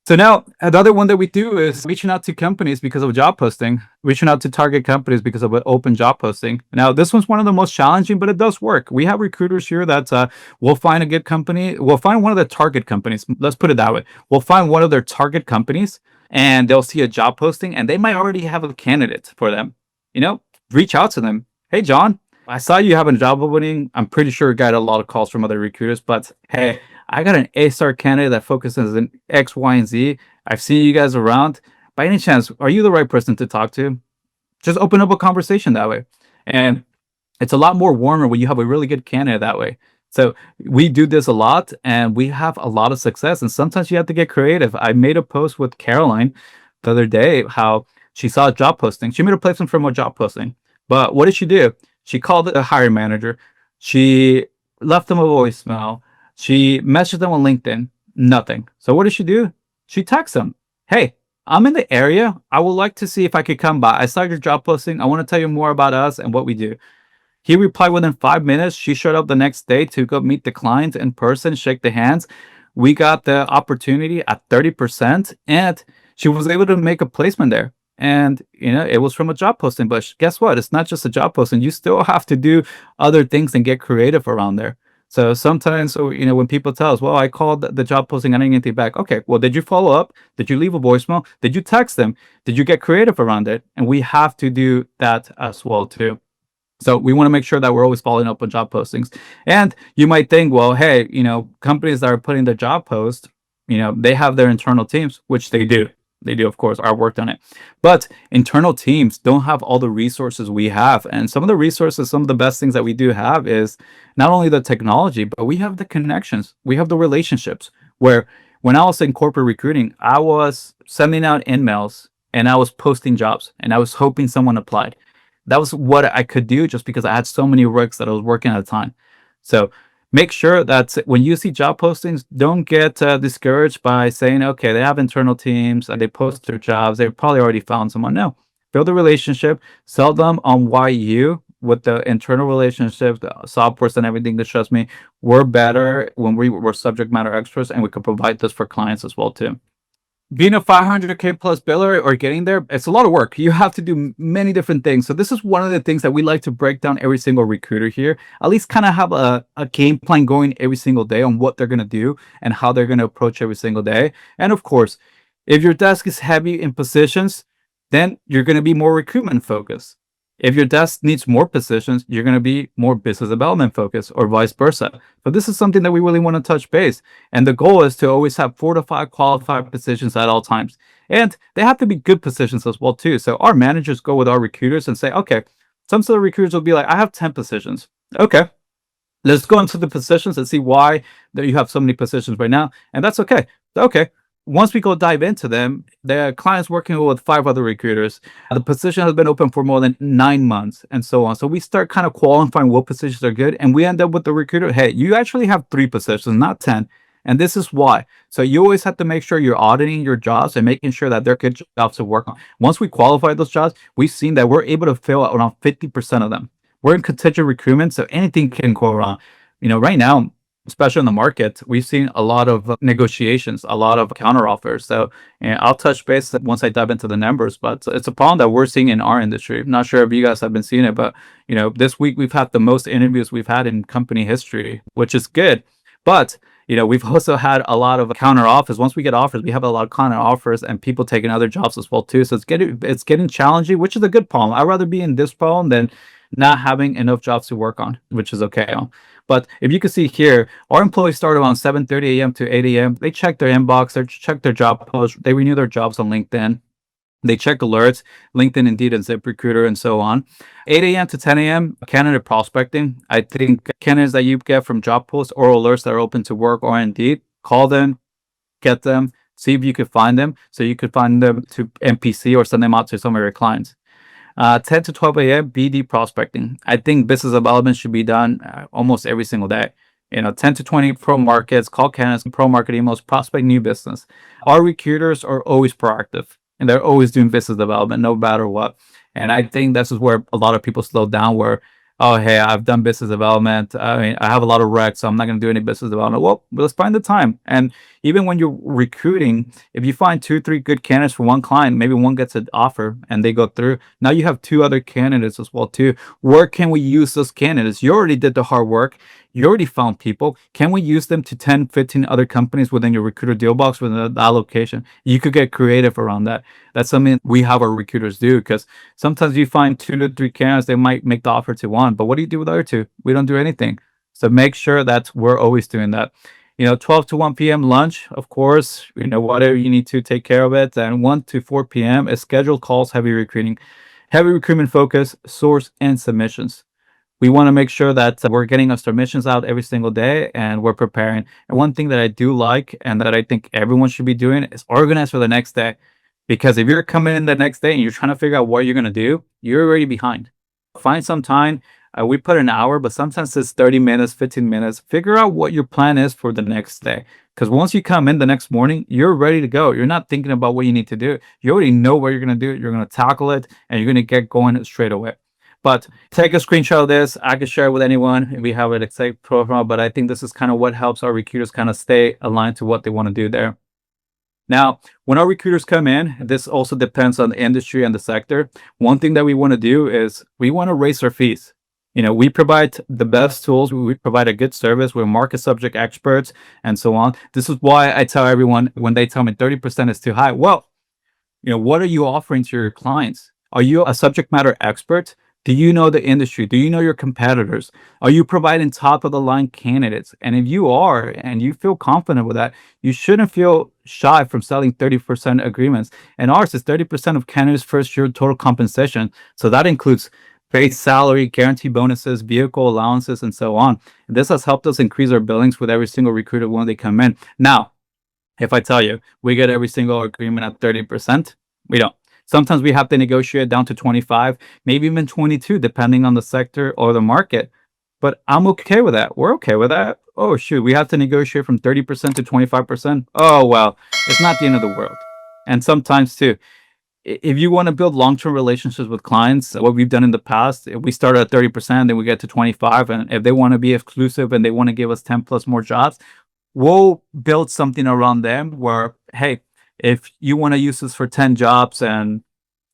So now another one that we do is reaching out to companies because of job posting, reaching out to target companies because of an open job posting. Now, this one's one of the most challenging, but it does work. We have recruiters here that will find a good company. We'll find one of the target companies. Let's put it that way. We'll find one of their target companies and they'll see a job posting and they might already have a candidate for them. Reach out to them. Hey, John, I saw you have a job opening. I'm pretty sure you got a lot of calls from other recruiters, but hey, I got an A-star candidate that focuses on X, Y, and Z. I've seen you guys around. By any chance, are you the right person to talk to? Just open up a conversation that way. And it's a lot more warmer when you have a really good candidate that way. So we do this a lot and we have a lot of success. And sometimes you have to get creative. I made a post with Caroline the other day how she saw a job posting. She made a placement from a job posting. But what did she do? She called the hiring manager. She left them a voicemail. She messaged them on LinkedIn. Nothing. So what did she do? She texted them. Hey, I'm in the area. I would like to see if I could come by. I saw your job posting. I want to tell you more about us and what we do. He replied within 5 minutes. She showed up the next day to go meet the client in person, shake the hands. We got the opportunity at 30%, and she was able to make a placement there. And, it was from a job posting. But guess what? It's not just a job posting. You still have to do other things and get creative around there. So sometimes, when people tell us, well, I called the job posting, I didn't get anything back. Okay, well, did you follow up? Did you leave a voicemail? Did you text them? Did you get creative around it? And we have to do that as well, too. So we want to make sure that we're always following up on job postings. And you might think, well, hey, companies that are putting their job post, they have their internal teams, which they do. They do, of course. I worked on it. But internal teams don't have all the resources we have. And some of the resources, some of the best things that we do have is not only the technology, but we have the connections. We have the relationships where when I was in corporate recruiting, I was sending out emails and I was posting jobs and I was hoping someone applied. That was what I could do just because I had so many works that I was working at a time. So make sure that when you see job postings, don't get discouraged by saying, okay, they have internal teams and they post their jobs. They've probably already found someone. No, build a relationship, sell them on why you, with the internal relationship, the softwares and everything. That trust me, we're better when we're subject matter experts and we can provide this for clients as well too. Being a 500K plus biller or getting there, it's a lot of work. You have to do many different things. So this is one of the things that we like to break down every single recruiter here, at least kind of have a game plan going every single day on what they're going to do and how they're going to approach every single day. And of course, if your desk is heavy in positions, then you're going to be more recruitment focused. If your desk needs more positions, you're going to be more business development focused or vice versa. But this is something that we really want to touch base. And the goal is to always have 4 to 5 qualified positions at all times. And they have to be good positions as well too. So our managers go with our recruiters and say, okay, some of the recruiters will be like, I have 10 positions. Okay, let's go into the positions and see why that you have so many positions right now. And that's okay. Okay. Once we go dive into them, the client's working with 5 other recruiters. The position has been open for more than 9 months and so on. So we start kind of qualifying what positions are good. And we end up with the recruiter, hey, you actually have 3 positions, not 10. And this is why. So you always have to make sure you're auditing your jobs and making sure that they're good jobs to work on. Once we qualify those jobs, we've seen that we're able to fill around 50% of them. We're in contingent recruitment, so anything can go wrong. Right now, especially in the market, we've seen a lot of negotiations, a lot of counteroffers. So I'll touch base once I dive into the numbers, but it's a problem that we're seeing in our industry. I'm not sure if you guys have been seeing it, but this week we've had the most interviews we've had in company history, which is good. But we've also had a lot of counter offers. Once we get offers, we have a lot of counter offers and people taking other jobs as well too. So it's getting challenging, which is a good problem. I'd rather be in this problem than not having enough jobs to work on, which is okay. But if you can see here, our employees start around 7:30 a.m. to 8 a.m. They check their inbox, they check their job posts, they renew their jobs on LinkedIn. They check alerts, LinkedIn, Indeed, and ZipRecruiter, and so on. 8 a.m. to 10 a.m., candidate prospecting. I think candidates that you get from job posts or alerts that are open to work or Indeed, call them, get them, see if you could find them. So you could find them to NPC or send them out to some of your clients. 10 to 12 a.m. BD prospecting. I think business development should be done almost every single day. 10 to 20 pro markets, call candidates, pro market emails, prospect new business. Our recruiters are always proactive. and they're always doing business development no matter what. And I think this is where a lot of people slow down, where, oh, hey, I've done business development. I mean, I have a lot of recs, so I'm not going to do any business development. Well, let's find the time. And even when you're recruiting, if you find 2, 3 good candidates for one client, maybe one gets an offer and they go through. Now you have 2 other candidates as well too. Where can we use those candidates? You already did the hard work. You already found people. Can we use them to 10, 15 other companies within your recruiter deal box within that location? You could get creative around that. That's something we have our recruiters do, because sometimes you find 2 to 3 candidates, they might make the offer to one, but what do you do with the other 2? We don't do anything. So make sure that we're always doing that. 12 to 1 p.m. lunch, of course, whatever you need to take care of it. And 1 to 4 p.m. is scheduled calls, heavy recruitment focus, source, and submissions. We want to make sure that we're getting our submissions out every single day and we're preparing. And one thing that I do like and that I think everyone should be doing is organize for the next day. Because if you're coming in the next day and you're trying to figure out what you're going to do, you're already behind. Find some time. We put an hour, but sometimes it's 30 minutes, 15 minutes. Figure out what your plan is for the next day. Because once you come in the next morning, you're ready to go. You're not thinking about what you need to do. You already know what you're going to do. You're going to tackle it and you're going to get going straight away. But take a screenshot of this. I can share it with anyone. We have an exact profile, but I think this is kind of what helps our recruiters kind of stay aligned to what they want to do there. Now, when our recruiters come in, this also depends on the industry and the sector. One thing that we want to do is we want to raise our fees. We provide the best tools. We provide a good service. We're market subject experts and so on. This is why I tell everyone when they tell me 30% is too high. Well, what are you offering to your clients? Are you a subject matter expert? Do you know the industry? Do you know your competitors? Are you providing top of the line candidates? And if you are, and you feel confident with that, you shouldn't feel shy from selling 30% agreements. And ours is 30% of candidates' first year total compensation. So that includes base salary, guaranteed bonuses, vehicle allowances, and so on. And this has helped us increase our billings with every single recruiter when they come in. Now, if I tell you we get every single agreement at 30%, we don't. Sometimes we have to negotiate down to 25, maybe even 22, depending on the sector or the market. But I'm okay with that. We're okay with that. Oh, shoot, we have to negotiate from 30% to 25%. Oh, well, it's not the end of the world. And sometimes, too, if you want to build long-term relationships with clients, what we've done in the past, if we start at 30%, then we get to 25. And if they want to be exclusive and they want to give us 10 plus more jobs, we'll build something around them where, hey, if you want to use this for 10 jobs and,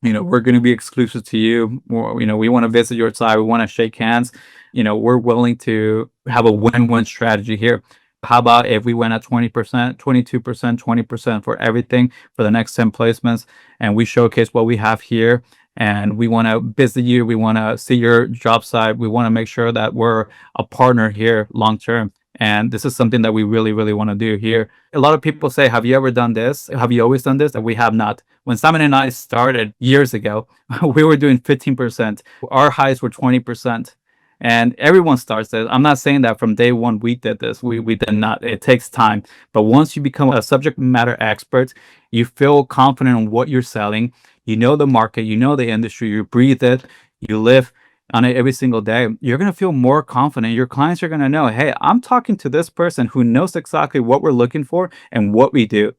we're going to be exclusive to you, or, we want to visit your site, we want to shake hands, we're willing to have a win-win strategy here. How about if we went at 20%, 22%, 20% for everything for the next 10 placements, and we showcase what we have here, and we want to visit you, we want to see your job site, we want to make sure that we're a partner here long-term. And this is something that we really, really want to do here. A lot of people say, have you ever done this? Have you always done this? And we have not. When Simon and I started years ago, we were doing 15%. Our highs were 20%. And everyone starts this. I'm not saying that from day one we did this. We did not. It takes time. But once you become a subject matter expert, you feel confident in what you're selling. You know the market. You know the industry. You breathe it. You live on it every single day. You're going to feel more confident. Your clients are going to know, hey, I'm talking to this person who knows exactly what we're looking for and what we do.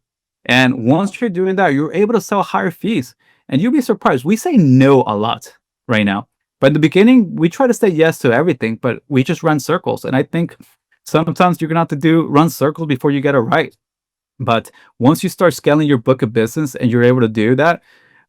And once you're doing that, you're able to sell higher fees. And you'll be surprised. We say no a lot right now. But in the beginning, we try to say yes to everything, but we just run circles. And I think sometimes you're going to have to run circles before you get it right. But once you start scaling your book of business and you're able to do that,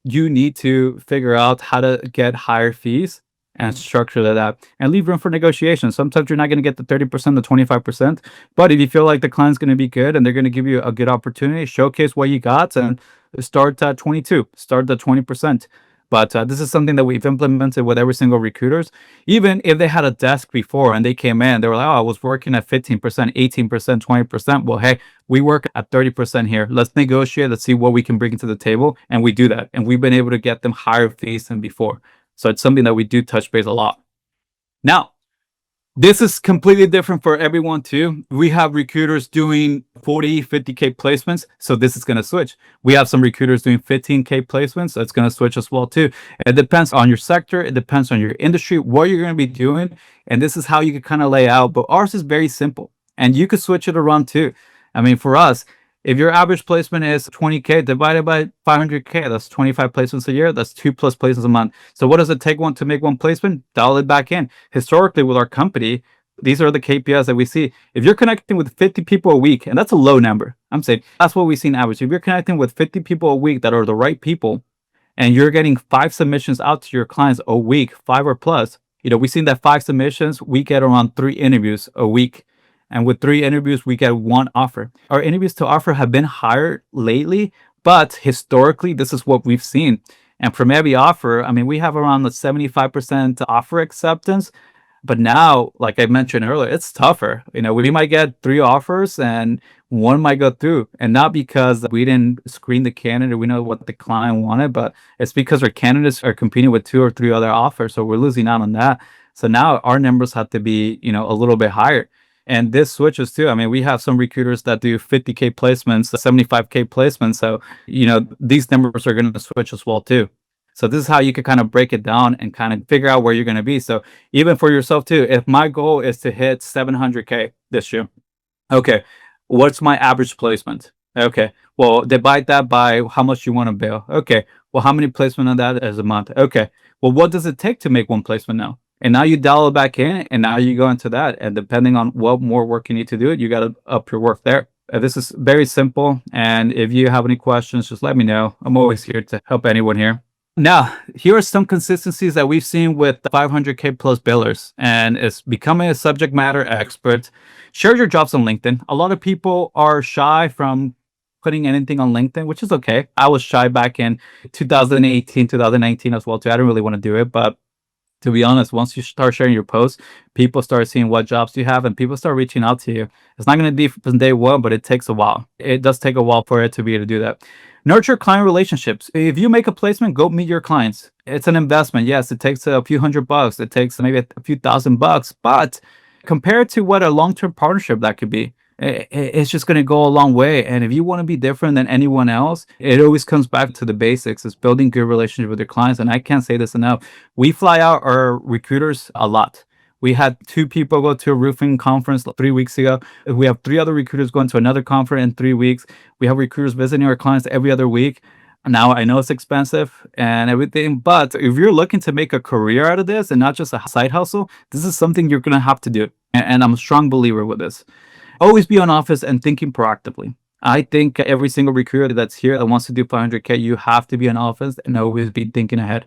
you need to figure out how to get higher fees and structure that and leave room for negotiation. Sometimes you're not going to get the 30% to 25%, but if you feel like the client's going to be good and they're going to give you a good opportunity, showcase what you got and start at 22, start at 20%. But this is something that we've implemented with every single recruiters. Even if they had a desk before and they came in, they were like, oh, I was working at 15%, 18%, 20%. Well, hey, we work at 30% here. Let's negotiate. Let's see what we can bring to the table. And we do that. And we've been able to get them higher fees than before. So it's something that we do touch base a lot. Now, this is completely different for everyone too. We have recruiters doing 40, 50K placements. So this is going to switch. We have some recruiters doing 15K placements. So it's going to switch as well too. It depends on your sector. It depends on your industry, what you're going to be doing. And this is how you can kind of lay out. But ours is very simple. And you could switch it around too. I mean, for us, If your average placement is 20K divided by 500K, that's 25 placements a year. That's 2+ placements a month. So what does it take to make one placement? Dial it back in. Historically, with our company, these are the KPIs that we see. If you're connecting with 50 people a week, and that's a low number, I'm saying that's what we see in average. If you're connecting with 50 people a week that are the right people, and you're getting 5 submissions out to your clients a week, 5 or plus, we've seen that 5 submissions, we get around 3 interviews a week. And with 3 interviews, we get 1 offer. Our interviews to offer have been higher lately, but historically, this is what we've seen. And from every offer, I mean, we have around the 75% offer acceptance. But now, like I mentioned earlier, it's tougher. We might get 3 offers and 1 might go through. And not because we didn't screen the candidate, we know what the client wanted, but it's because our candidates are competing with 2 or 3 other offers. So we're losing out on that. So now our numbers have to be, a little bit higher. And this switches too. I mean, we have some recruiters that do 50K placements, 75K placements. So, these numbers are going to switch as well too. So this is how you can kind of break it down and kind of figure out where you're going to be. So even for yourself too, if my goal is to hit 700K this year, okay, what's my average placement? Okay, well, divide that by how much you want to bill. Okay, well, how many placement of that is a month? Okay, well, what does it take to make 1 placement now? And now you dial it back in, and now you go into that. And depending on what more work you need to do, you got to up your work there. This is very simple. And if you have any questions, just let me know. I'm always here to help anyone here. Now, here are some consistencies that we've seen with 500K plus billers, and it's becoming a subject matter expert. Share your jobs on LinkedIn. A lot of people are shy from putting anything on LinkedIn, which is okay. I was shy back in 2018, 2019 as well too. I didn't really want to do it, but to be honest, once you start sharing your posts, people start seeing what jobs you have and people start reaching out to you. It's not going to be from day one, but it takes a while. It does take a while for it to be able to do that. Nurture client relationships. If you make a placement, go meet your clients. It's an investment. Yes, it takes a few $100. It takes maybe a few $1,000, but compared to what a long-term partnership that could be, it's just going to go a long way. And if you want to be different than anyone else, it always comes back to the basics. It's building good relationship with your clients. And I can't say this enough. We fly out our recruiters a lot. We had 2 people go to a roofing conference 3 weeks ago. We have 3 other recruiters going to another conference in 3 weeks. We have recruiters visiting our clients every other week. Now, I know it's expensive and everything, but if you're looking to make a career out of this and not just a side hustle, this is something you're going to have to do. And I'm a strong believer with this. Always be on office and thinking proactively. I think every single recruiter that's here that wants to do 500K, you have to be on offense and always be thinking ahead.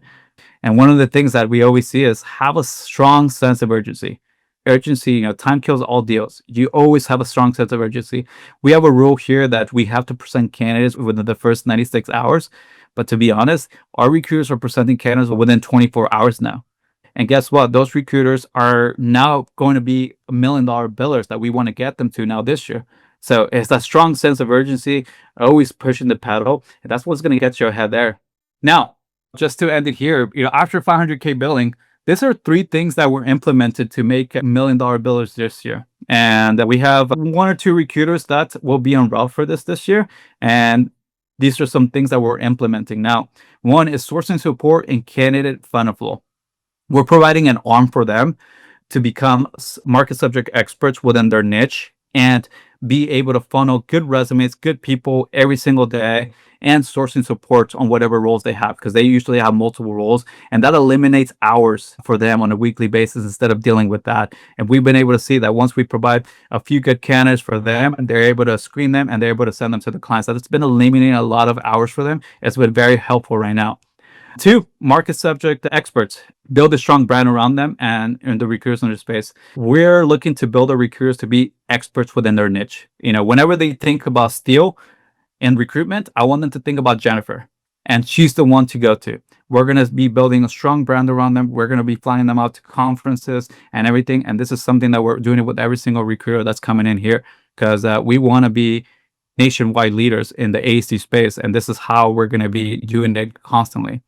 And one of the things that we always see is have a strong sense of urgency. Urgency, time kills all deals. You always have a strong sense of urgency. We have a rule here that we have to present candidates within the first 96 hours. But to be honest, our recruiters are presenting candidates within 24 hours now. And guess what? Those recruiters are now going to be $1 million billers that we want to get them to now this year. So it's a strong sense of urgency, always pushing the pedal. And that's what's going to get you ahead there. Now, just to end it here, after 500K billing, these are 3 things that were implemented to make $1 million billers this year. And we have 1 or 2 recruiters that will be on route for this year. And these are some things that we're implementing now. 1 is sourcing support and candidate funnel flow. We're providing an arm for them to become market subject experts within their niche and be able to funnel good resumes, good people every single day, and sourcing support on whatever roles they have, because they usually have multiple roles, and that eliminates hours for them on a weekly basis instead of dealing with that. And we've been able to see that once we provide a few good candidates for them, and they're able to screen them and they're able to send them to the clients. That's been eliminating a lot of hours for them. It's been very helpful right now. 2, market subject experts. Build a strong brand around them and in the recruiters in their space. We're looking to build our recruiters to be experts within their niche. Whenever they think about steel in recruitment, I want them to think about Jennifer. And she's the one to go to. We're going to be building a strong brand around them. We're going to be flying them out to conferences and everything. And this is something that we're doing it with every single recruiter that's coming in here, because we want to be nationwide leaders in the AEC space. And this is how we're going to be doing it constantly.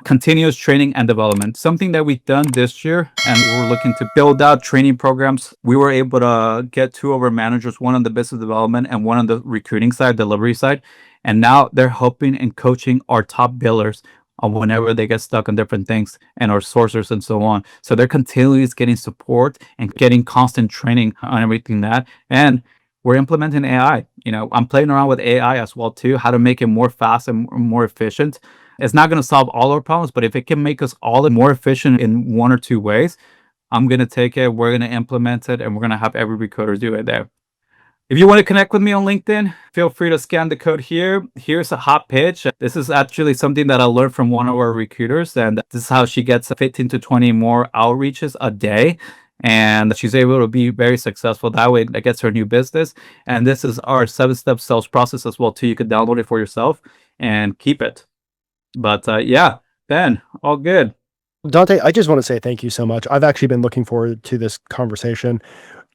Continuous training and development, something that we've done this year, and we're looking to build out training programs. We were able to get 2 of our managers, 1 on the business development and 1 on the recruiting side, delivery side. And now they're helping and coaching our top billers on whenever they get stuck on different things, and our sourcers and so on. So they're continually getting support and getting constant training on everything that. And we're implementing AI. I'm playing around with AI as well too, how to make it more fast and more efficient. It's not going to solve all our problems, but if it can make us all more efficient in one or two ways, I'm going to take it, we're going to implement it, and we're going to have every recruiter do it there. If you want to connect with me on LinkedIn, feel free to scan the code here. Here's a hot pitch. This is actually something that I learned from one of our recruiters, and this is how she gets 15 to 20 more outreaches a day. And she's able to be very successful that way. That gets her new business. And this is our 7-step sales process as well, too. You could download it for yourself and keep it. But yeah, Ben, all good. Dante, I just want to say thank you so much. I've actually been looking forward to this conversation.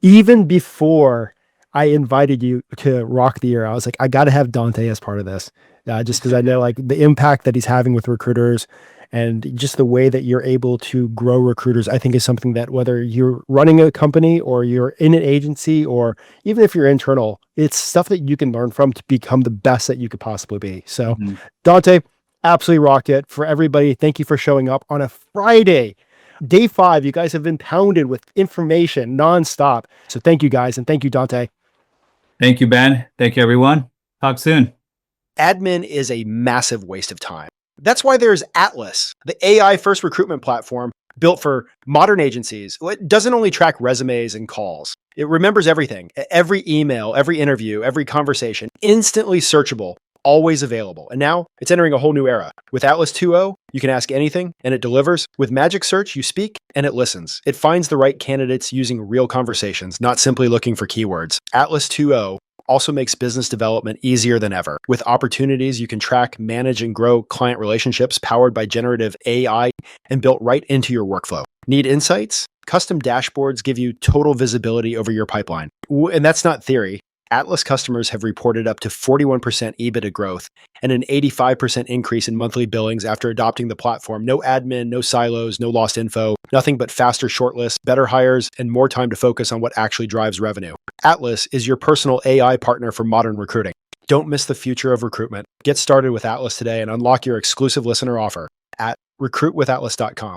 Even before I invited you to rock the year, I was like, I got to have Dante as part of this. Just because I know like the impact that he's having with recruiters and just the way that you're able to grow recruiters, I think is something that whether you're running a company or you're in an agency or even if you're internal, it's stuff that you can learn from to become the best that you could possibly be. So Dante, absolutely rocked it. For everybody, thank you for showing up on a Friday. Day 5, you guys have been pounded with information nonstop. So thank you guys. And thank you, Dante. Thank you, Ben. Thank you, everyone. Talk soon. Admin is a massive waste of time. That's why there's Atlas, the AI first recruitment platform built for modern agencies. It doesn't only track resumes and calls. It remembers everything, every email, every interview, every conversation, instantly searchable, always available. And now it's entering a whole new era. With Atlas 2.0, you can ask anything and it delivers. With Magic Search, you speak and it listens. It finds the right candidates using real conversations, not simply looking for keywords. Atlas 2.0 also makes business development easier than ever. With opportunities, you can track, manage, and grow client relationships powered by generative AI and built right into your workflow. Need insights? Custom dashboards give you total visibility over your pipeline. And that's not theory. Atlas customers have reported up to 41% EBITDA growth and an 85% increase in monthly billings after adopting the platform. No admin, no silos, no lost info, nothing but faster shortlists, better hires, and more time to focus on what actually drives revenue. Atlas is your personal AI partner for modern recruiting. Don't miss the future of recruitment. Get started with Atlas today and unlock your exclusive listener offer at recruitwithatlas.com.